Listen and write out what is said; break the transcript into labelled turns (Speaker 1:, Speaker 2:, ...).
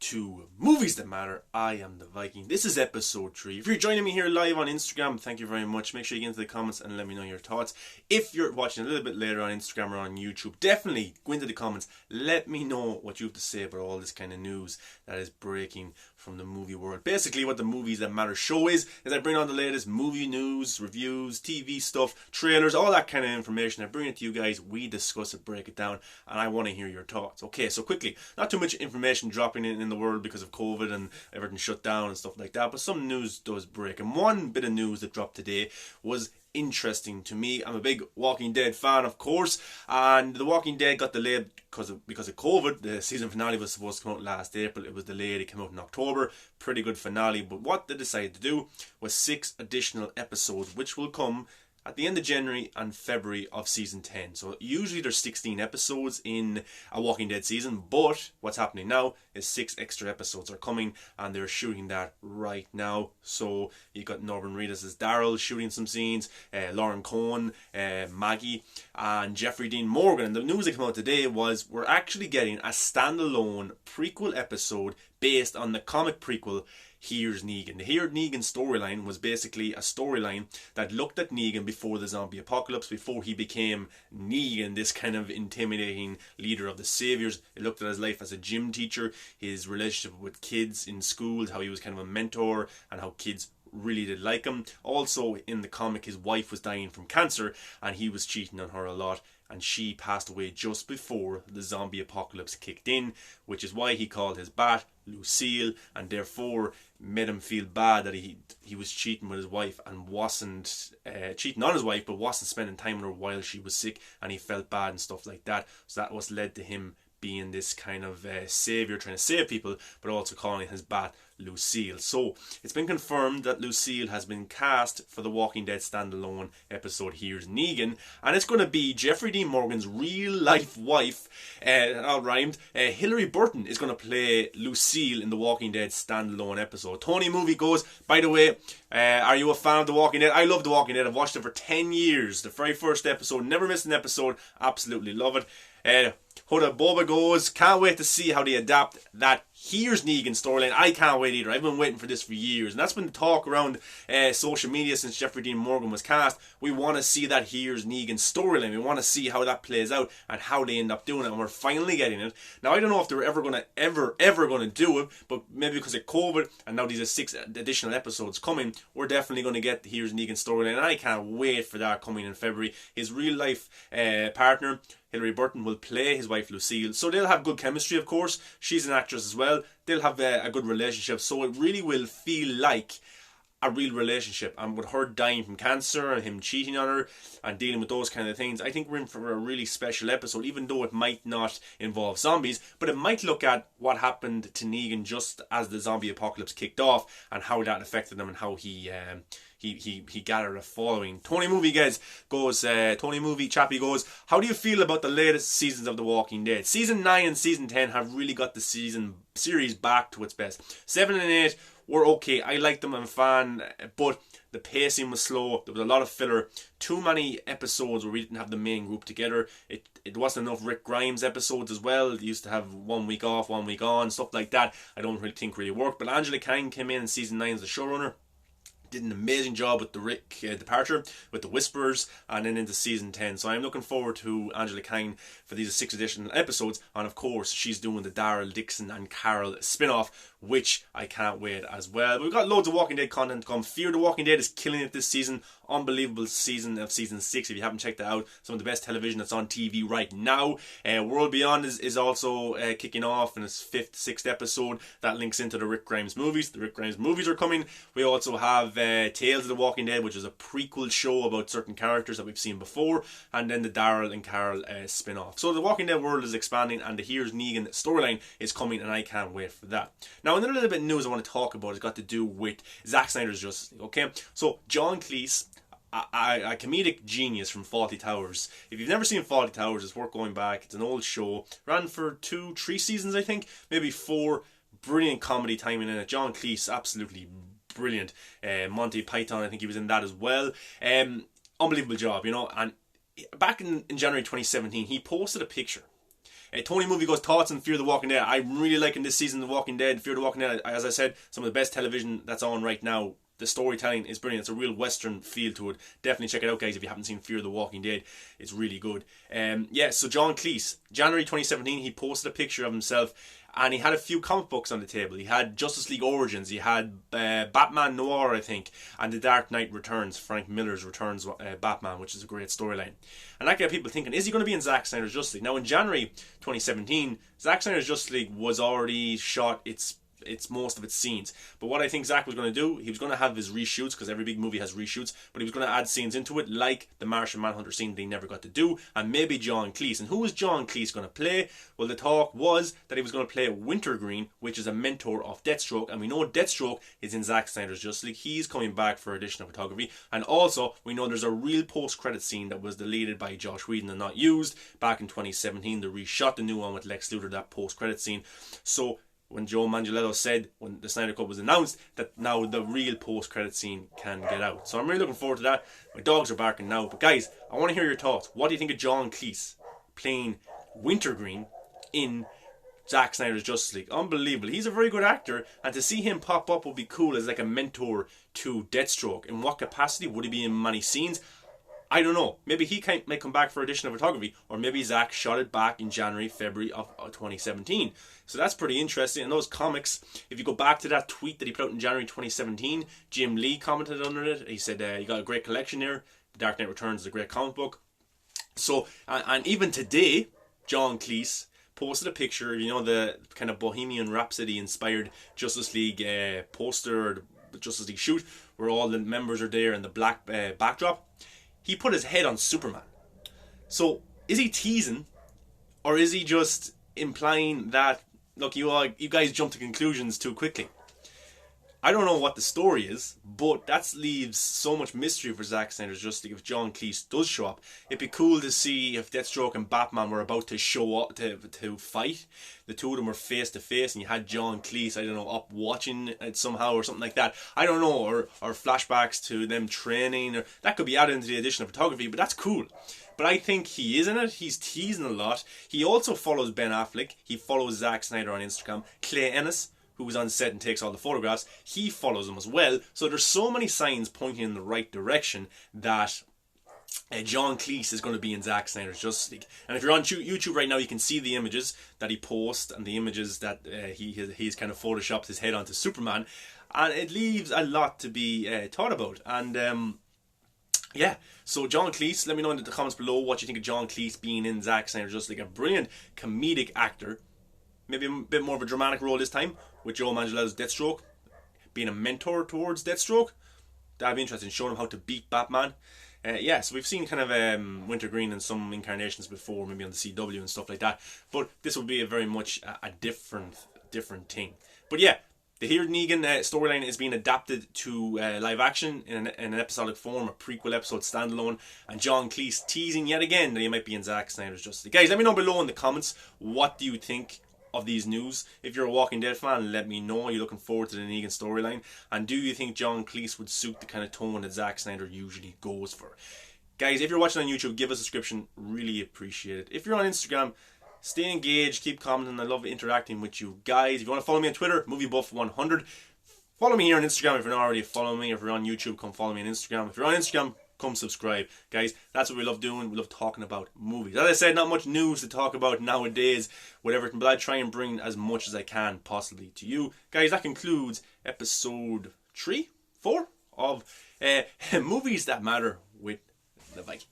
Speaker 1: to Movies That Matter. I am the Viking. This is episode 3. If you're joining me here live on Instagram, thank you very much. Make sure you get into the comments and let me know your thoughts. If you're watching a little bit later on Instagram or on YouTube, definitely go into the comments. Let me know what you have to say about all this kind of news that is breaking from the movie world. Basically, what the Movies That Matter show is I bring on the latest movie news, reviews, TV stuff, trailers, all that kind of information. I bring it to you guys. We discuss it, break it down, and I want to hear your thoughts. Okay, so quickly, not too much information dropping in the world because of COVID and everything shut down and stuff like that, but some news does break. And one bit of news that dropped today was interesting to me. I'm a big Walking Dead fan, of course, and The Walking Dead got delayed because of COVID. The season finale was supposed to come out last April. It was delayed. It came out in October. Pretty good finale, but what they decided to do was 6 additional episodes, which will come at the end of January and February of season 10. So usually there's 16 episodes in a Walking Dead season, but what's happening now is 6 extra episodes are coming, and they're shooting that right now. So you got Norman Reedus as Daryl shooting some scenes, Lauren Cohen, Maggie, and Jeffrey Dean Morgan. And the news that came out today was we're actually getting a standalone prequel episode based on the comic prequel Here's Negan. The Here's Negan storyline was basically a storyline that looked at Negan before the zombie apocalypse, before he became Negan, this kind of intimidating leader of the saviors. It looked at his life as a gym teacher, his relationship with kids in schools, how he was kind of a mentor, and how kids really did like him. Also in the comic, his wife was dying from cancer and he was cheating on her a lot, and she passed away just before the zombie apocalypse kicked in, which is why he called his bat Lucille, and therefore made him feel bad that he was cheating with his wife and wasn't cheating on his wife, but wasn't spending time with her while she was sick, and he felt bad and stuff like that. So that was led to him being this kind of savior, trying to save people, but also calling his bat Lucille. So it's been confirmed that Lucille has been cast for the Walking Dead standalone episode Here's Negan, and it's going to be Jeffrey Dean Morgan's real life wife, all rhymed, Hilary Burton is going to play Lucille in the Walking Dead standalone episode. Tony Movie goes, by the way, are you a fan of The Walking Dead? I love The Walking Dead. I've watched it for 10 years. The very first episode, never missed an episode, absolutely love it. Huda Boba goes, can't wait to see how they adapt that Here's Negan storyline. I can't wait either. I've been waiting for this for years, and that's been the talk around social media since Jeffrey Dean Morgan was cast. We want to see that Here's Negan storyline. We want to see how that plays out and how they end up doing it, and we're finally getting it. Now, I don't know if they're ever going to do it, but maybe because of COVID and now these are 6 additional episodes coming, we're definitely going to get the Here's Negan storyline, and I can't wait for that coming in February. His real life partner, Hilary Burton, will play his wife Lucille, so they'll have good chemistry. Of course, she's an actress as well. They'll have a good relationship, so it really will feel like a real relationship. And with her dying from cancer and him cheating on her and dealing with those kind of things, I think we're in for a really special episode, even though it might not involve zombies, but it might look at what happened to Negan just as the zombie apocalypse kicked off and how that affected him and how he gathered a following. Tony Movie Chappie goes, how do you feel about the latest seasons of The Walking Dead? Season 9 and Season 10 have really got the series back to its best. 7 and 8 were okay. I liked them, I'm a fan, but the pacing was slow. There was a lot of filler. Too many episodes where we didn't have the main group together. It wasn't enough Rick Grimes episodes as well. They used to have 1 week off, 1 week on, stuff like that. I don't really think really worked. But Angela Kang came in Season 9 as the showrunner. Did an amazing job with the Rick departure, with the Whisperers, and then into Season 10. So I'm looking forward to Angela Kang for these 6 additional episodes. And of course, she's doing the Daryl Dixon and Carol spin-off, which I can't wait as well. We've got loads of Walking Dead content to come. Fear the Walking Dead is killing it this season. Unbelievable season of Season 6. If you haven't checked it out, some of the best television that's on TV right now. World Beyond is also kicking off in its 5th, 6th episode. That links into the Rick Grimes movies. The Rick Grimes movies are coming. We also have Tales of the Walking Dead, which is a prequel show about certain characters that we've seen before, and then the Daryl and Carol spin-off. So the Walking Dead world is expanding, and the Here's Negan storyline is coming, and I can't wait for that. Now, another little bit of news I want to talk about has got to do with Zack Snyders Justice League. Okay, so John Cleese, a comedic genius from Fawlty Towers. If you've never seen Fawlty Towers, it's worth going back. It's an old show, ran for 2-3 seasons, I think, maybe 4. Brilliant comedy timing in it. John Cleese, absolutely brilliant. Monty Python, I think he was in that as well. Unbelievable job, you know. And back in January 2017, he posted a picture Tony Movie goes, thoughts on Fear the Walking Dead. I'm really liking this season of The Walking Dead. Fear the Walking Dead, as I said, some of the best television that's on right now. The storytelling is brilliant. It's a real Western feel to it. Definitely check it out, guys, if you haven't seen Fear the Walking Dead. It's really good. So John Cleese, January 2017, he posted a picture of himself, and he had a few comic books on the table. He had Justice League Origins, he had Batman Noir, I think, and The Dark Knight Returns, Frank Miller's Returns Batman, which is a great storyline. And that got people thinking, is he going to be in Zack Snyders Justice League? Now, in January 2017, Zack Snyders Justice League was already shot its most of its scenes. But what I think Zack was going to do, he was going to have his reshoots, because every big movie has reshoots, but he was going to add scenes into it, like the Martian Manhunter scene they never got to do, and maybe John Cleese. And who was John Cleese going to play? Well, the talk was that he was going to play Wintergreen, which is a mentor of Deathstroke, and we know Deathstroke is in Zack Snyders Justice League. He's coming back for additional photography, and also we know there's a real post-credit scene that was deleted by Josh Whedon and not used back in 2017. They reshot the new one with Lex Luthor, that post-credit scene. So when Joe Manganiello said, when the Snyder Cut was announced, that now the real post-credit scene can get out. So I'm really looking forward to that. My dogs are barking now. But guys, I want to hear your thoughts. What do you think of John Cleese playing Wintergreen in Zack Snyders Justice League? Unbelievable. He's a very good actor, and to see him pop up would be cool as like a mentor to Deathstroke. In what capacity? Would he be in many scenes? I don't know. Maybe he might come back for additional photography, or maybe Zack shot it back in January, February of 2017. So that's pretty interesting. And those comics, if you go back to that tweet that he put out in January 2017, Jim Lee commented under it. He said, you got a great collection there. The Dark Knight Returns is a great comic book. So, and even today, John Cleese posted a picture, the kind of Bohemian Rhapsody inspired Justice League poster, or the Justice League shoot, where all the members are there in the black backdrop. He put his head on Superman. So, is he teasing, or is he just implying that, look, you guys jump to conclusions too quickly? I don't know what the story is, but that leaves so much mystery for Zack Snyders Justice League if John Cleese does show up. It'd be cool to see if Deathstroke and Batman were about to show up to fight. The two of them were face to face, and you had John Cleese, I don't know, up watching it somehow or something like that. I don't know, or flashbacks to them training, or that could be added into the additional photography, but that's cool. But I think he is in it. He's teasing a lot. He also follows Ben Affleck. He follows Zack Snyder on Instagram. Clay Ennis, who was on set and takes all the photographs, he follows him as well. So there's so many signs pointing in the right direction that John Cleese is going to be in Zack Snyders Justice League. And if you're on YouTube right now, you can see the images that he posts and the images that he's kind of photoshopped his head onto Superman. And it leaves a lot to be thought about. And yeah, so John Cleese, let me know in the comments below what you think of John Cleese being in Zack Snyders Justice League. A brilliant comedic actor. Maybe a bit more of a dramatic role this time, with Joe Manganiello's Deathstroke, being a mentor towards Deathstroke. That'd be interesting, showing him how to beat Batman. So we've seen kind of Wintergreen in some incarnations before, maybe on the CW and stuff like that. But this will be a very much a different thing. But yeah, the Here Negan storyline is being adapted to live action in an episodic form, a prequel episode standalone, and John Cleese teasing yet again that he might be in Zack Snyders Justice League. Guys, let me know below in the comments, what do you think of these news? If you're a Walking Dead fan, let me know. Are you looking forward to the Negan storyline? And do you think John Cleese would suit the kind of tone that Zack Snyder usually goes for? Guys, if you're watching on YouTube, give us a subscription. Really appreciate it. If you're on Instagram, stay engaged, keep commenting. I love interacting with you guys. If you want to follow me on Twitter, MovieBuff100. Follow me here on Instagram if you're not already following me. If you're on YouTube, come follow me on Instagram. If you're on Instagram, come subscribe. Guys, that's what we love doing. We love talking about movies. As I said, not much news to talk about nowadays with everything, but I try and bring as much as I can possibly to you. Guys, that concludes episode 4 of Movies That Matter with the Viking.